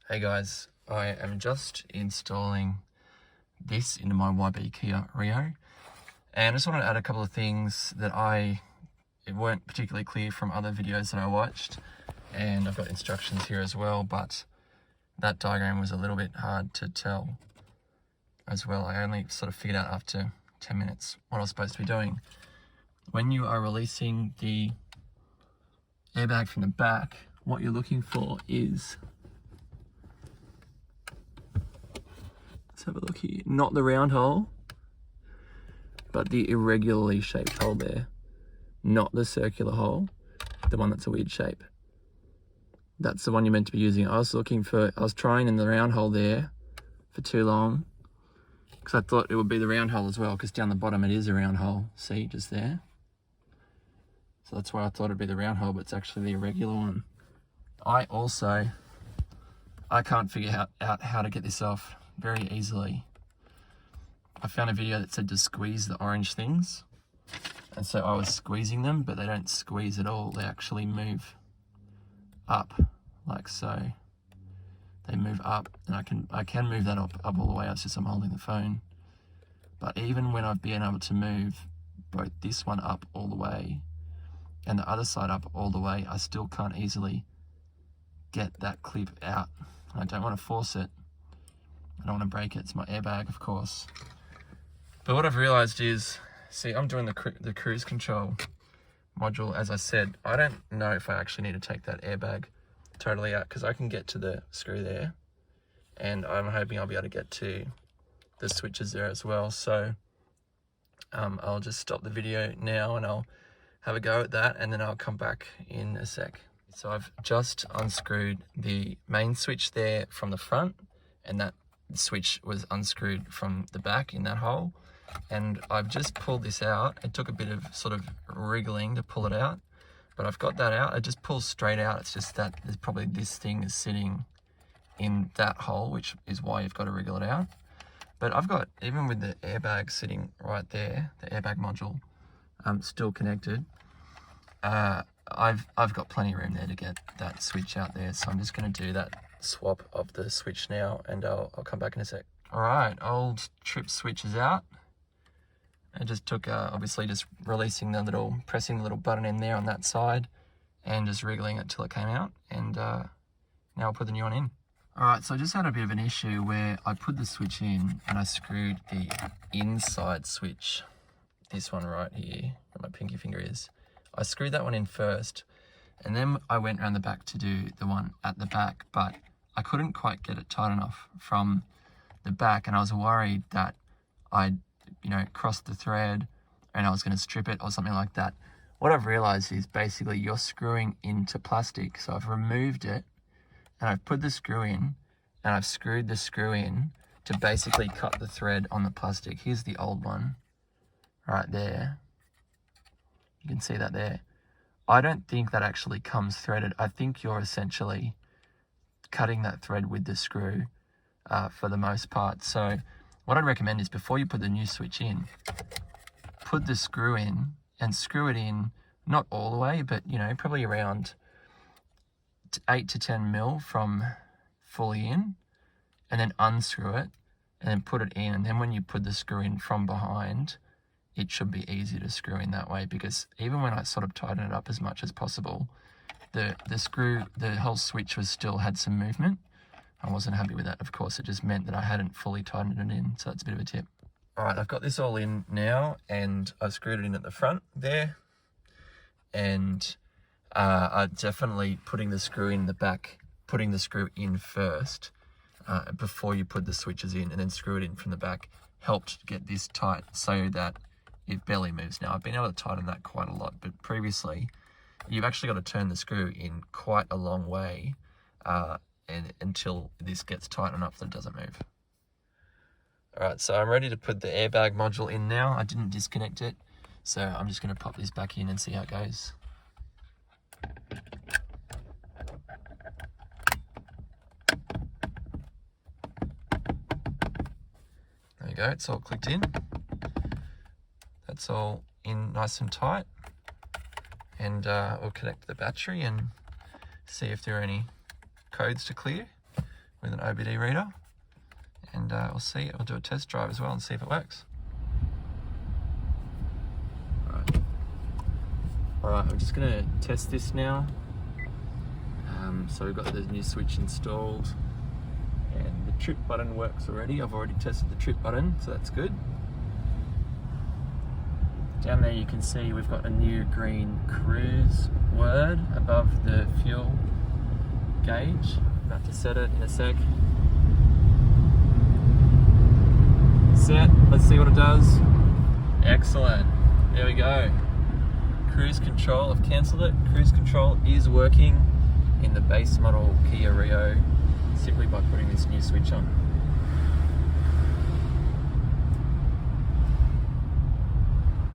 Hey guys, I am just installing this into my YB Kia Rio, and I just wanted to add a couple of things that it weren't particularly clear from other videos that I watched, and I've got instructions here as well, but that diagram was a little bit hard to tell as well. I only sort of figured out after 10 minutes what I was supposed to be doing. When you are releasing the airbag from the back, what you're looking for is, let's have a look here, not the round hole, but the irregularly shaped hole there, not the circular hole, the one that's a weird shape. That's the one you're meant to be using. I was trying in the round hole there for too long, because I thought it would be the round hole as well, because down the bottom it is a round hole, see, just there. So that's why I thought it'd be the round hole, but it's actually the irregular one. I can't figure out how to get this off very easily. I found a video that said to squeeze the orange things, and so I was squeezing them, but they don't squeeze at all. They actually move up, like so. They move up, and I can move that up all the way. It's just I'm holding the phone. But even when I've been able to move both this one up all the way and the other side up all the way, I still can't easily get that clip out. I don't want to force it. I don't want to break it. It's my airbag, of course. But what I've realized is, see, I'm doing the cruise control module. As I said, I don't know if I actually need to take that airbag totally out, because I can get to the screw there, and I'm hoping I'll be able to get to the switches there as well. So I'll just stop the video now and I'll have a go at that, and then I'll come back in a sec. So I've just unscrewed the main switch there from the front, and that switch was unscrewed from the back in that hole, and I've just pulled this out. It took a bit of sort of wriggling to pull it out, but I've got that out. It just pulls straight out. It's just that there's probably this thing is sitting in that hole, which is why you've got to wriggle it out. But I've got, even with the airbag sitting right there, the airbag module still connected, I've got plenty of room there to get that switch out there. So I'm just going to do that swap of the switch now, and I'll come back in a sec. All right, old trip switch is out. I just took, obviously just pressing the little button in there on that side and just wriggling it till it came out, and now I'll put the new one in. All right, so I just had a bit of an issue where I put the switch in and I screwed the inside switch, this one right here, where my pinky finger is. I screwed that one in first, and then I went around the back to do the one at the back, but I couldn't quite get it tight enough from the back, and I was worried that I'd, crossed the thread and I was going to strip it or something like that. What I've realized is basically you're screwing into plastic. So I've removed it and I've put the screw in, and I've screwed the screw in to basically cut the thread on the plastic. Here's the old one right there. You can see that there. I don't think that actually comes threaded. I think you're essentially cutting that thread with the screw for the most part. So what I'd recommend is, before you put the new switch in, put the screw in and screw it in, not all the way, but probably around 8 to 10 mil from fully in, and then unscrew it and then put it in. And then when you put the screw in from behind, it should be easy to screw in that way, because even when I sort of tighten it up as much as possible, the whole switch still had some movement. I wasn't happy with that. Of course, it just meant that I hadn't fully tightened it in, so that's a bit of a tip. All right, I've got this all in now, and I've screwed it in at the front there, and I'm definitely putting the screw in the back, putting the screw in first before you put the switches in, and then screw it in from the back, helped get this tight so that it barely moves. Now, I've been able to tighten that quite a lot, but previously you've actually got to turn the screw in quite a long way and until this gets tight enough that it doesn't move. All right, so I'm ready to put the airbag module in now. I didn't disconnect it, so I'm just going to pop this back in and see how it goes. There you go, it's all clicked in. That's all in nice and tight. And we'll connect the battery and see if there are any codes to clear. with an OBD reader, and we'll see. We'll do a test drive as well and see if it works. Alright, I'm just going to test this now. So we've got the new switch installed, and the trip button works already. I've already tested the trip button, so that's good. Down there you can see we've got a new green cruise word above the fuel gauge. About to set it in a sec. Set, let's see what it does. Excellent, there we go. Cruise control, I've cancelled it. Cruise control is working in the base model Kia Rio simply by putting this new switch on.